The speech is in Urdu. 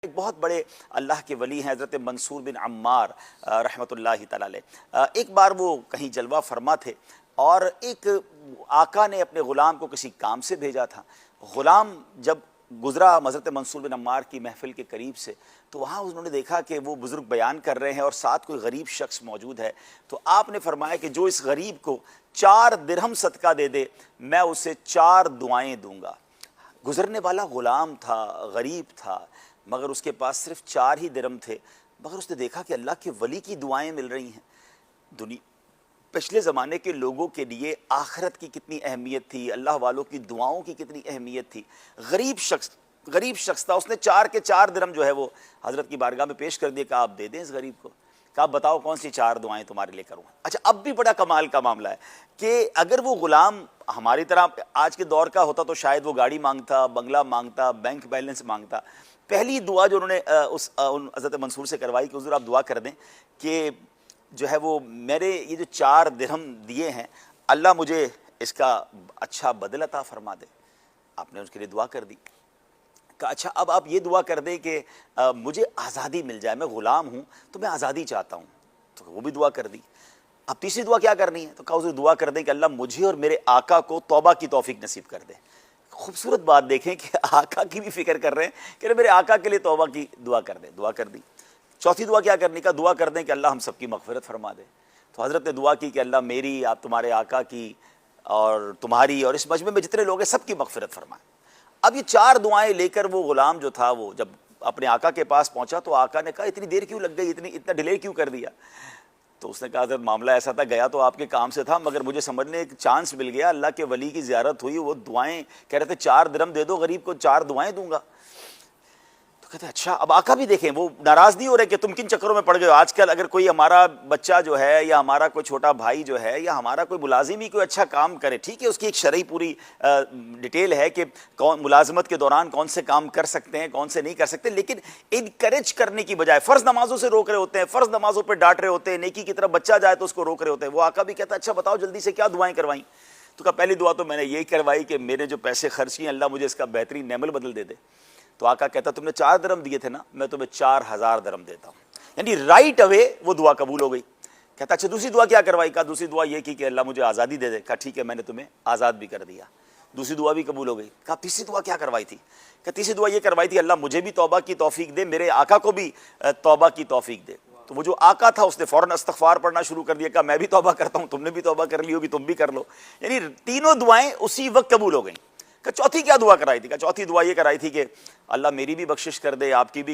ایک بہت بڑے اللہ کے ولی ہیں حضرت منصور بن عمار رحمۃ اللہ تعالی علیہ۔ ایک بار وہ کہیں جلوہ فرما تھے اور ایک آقا نے اپنے غلام کو کسی کام سے بھیجا تھا۔ غلام جب گزرا حضرت منصور بن عمار کی محفل کے قریب سے تو وہاں انہوں نے دیکھا کہ وہ بزرگ بیان کر رہے ہیں اور ساتھ کوئی غریب شخص موجود ہے، تو آپ نے فرمایا کہ جو اس غریب کو 4 درہم صدقہ دے دے میں اسے 4 دعائیں دوں گا۔ گزرنے والا غلام تھا، غریب تھا، مگر اس کے پاس صرف 4 ہی درہم تھے، مگر اس نے دیکھا کہ اللہ کے ولی کی دعائیں مل رہی ہیں۔ پچھلے زمانے کے لوگوں کے لیے آخرت کی کتنی اہمیت تھی، اللہ والوں کی دعاؤں کی کتنی اہمیت تھی۔ غریب شخص تھا، اس نے 4 کے 4 درہم جو ہے وہ حضرت کی بارگاہ میں پیش کر دیے کہ آپ دے دیں اس غریب کو۔ کہ آپ بتاؤ کون سی 4 دعائیں تمہارے لیے کروں۔ اچھا، اب بھی بڑا کمال کا معاملہ ہے کہ اگر وہ غلام ہماری طرح آج کے دور کا ہوتا تو شاید وہ گاڑی مانگتا، بنگلہ مانگتا، بینک بیلنس مانگتا۔ پہلی دعا جو انہوں نے حضرت منصور سے کروائی کہ حضور آپ دعا کر دیں کہ جو ہے وہ میرے یہ جو 4 درہم دیے ہیں اللہ مجھے اس کا اچھا بدل عطا فرما دے۔ آپ نے اس کے لیے دعا کر دی کہ اچھا اب آپ یہ دعا کر دیں کہ مجھے آزادی مل جائے، میں غلام ہوں تو میں آزادی چاہتا ہوں، تو وہ بھی دعا کر دی۔ اب تیسری دعا کیا کرنی ہے؟ تو کہا حضور دعا کر دیں کہ اللہ مجھے اور میرے آقا کو توبہ کی توفیق نصیب کر دے۔ خوبصورت بات دیکھیں کہ آقا کی بھی فکر کر رہے ہیں کہ میرے آقا کے لیے توبہ کی دعا کر دیں، دعا کر دی۔ چوتھی دعا کیا کرنی کا؟ دعا کر دیں کہ اللہ ہم سب کی مغفرت فرما دے۔ تو حضرت نے دعا کی کہ اللہ میری، آپ تمہارے آقا کی اور تمہاری اور اس مجمع میں جتنے لوگ ہیں سب کی مغفرت فرمائے۔ اب یہ 4 دعائیں لے کر وہ غلام جو تھا وہ جب اپنے آقا کے پاس پہنچا تو آقا نے کہا اتنی دیر کیوں لگ گئی، اتنا ڈیلے کیوں کر دیا؟ تو اس نے کہا حضرت معاملہ ایسا تھا، گیا تو آپ کے کام سے تھا مگر مجھے سمجھنے ایک چانس مل گیا، اللہ کے ولی کی زیارت ہوئی، وہ دعائیں کہہ رہے تھے 4 درہم دے دو غریب کو، 4 دعائیں دوں گا۔ تو کہتے ہیں اچھا، اب آقا بھی دیکھیں وہ ناراض نہیں ہو رہے کہ تم کن چکروں میں پڑ گئے ہو۔ آج کل اگر کوئی ہمارا بچہ جو ہے یا ہمارا کوئی چھوٹا بھائی جو ہے یا ہمارا کوئی ملازم ہی کوئی اچھا کام کرے، ٹھیک ہے اس کی ایک شرعی پوری ڈیٹیل ہے کہ کون ملازمت کے دوران کون سے کام کر سکتے ہیں کون سے نہیں کر سکتے، لیکن انکریج کرنے کی بجائے فرض نمازوں سے روک رہے ہوتے ہیں، فرض نمازوں پہ ڈانٹ رہے ہوتے ہیں، نیکی کی طرف بچہ جائے تو اس کو روک رہے ہوتے ہیں۔ وہ آقا بھی کہتا ہے اچھا بتاؤ جلدی سے کیا دعائیں کروائیں؟ تو کہا پہلی دعا تو میں نے یہی کروائی کہ میرے جو پیسے خرچ کیے اللہ مجھے اس کا بہترین نعمل بدل دے دے۔ تو آقا کہتا تم نے 4 درہم دیے تھے نا، میں تمہیں 4000 درہم دیتا ہوں۔ یعنی رائٹ اوے وہ دعا قبول ہو گئی۔ کہتا اچھا دوسری دعا کیا کروائی؟ کہا دوسری دعا یہ کی کہ اللہ مجھے آزادی دے دے۔ کہا ٹھیک ہے میں نے تمہیں آزاد بھی کر دیا، دوسری دعا بھی قبول ہو گئی۔ کہا تیسری دعا کیا کروائی تھی؟ کہ تیسری دعا یہ کروائی تھی اللہ مجھے بھی توبہ کی توفیق دے، میرے آقا کو بھی توبہ کی توفیق دے۔ تو وہ جو آقا تھا اس نے فوراً استغفار پڑھنا شروع کر دیا، کہا میں بھی توبہ کرتا ہوں، تم نے بھی توبہ کر لی ہوگی تم بھی کر لو۔ یعنی تینوں دعائیں اسی وقت قبول ہو گئیں۔ کہ چوتھی کیا دعا کرائی تھی؟ کہ چوتھی دعا یہ کرائی تھی کہ اللہ میری بھی بخشش کر دے، آپ کی بھی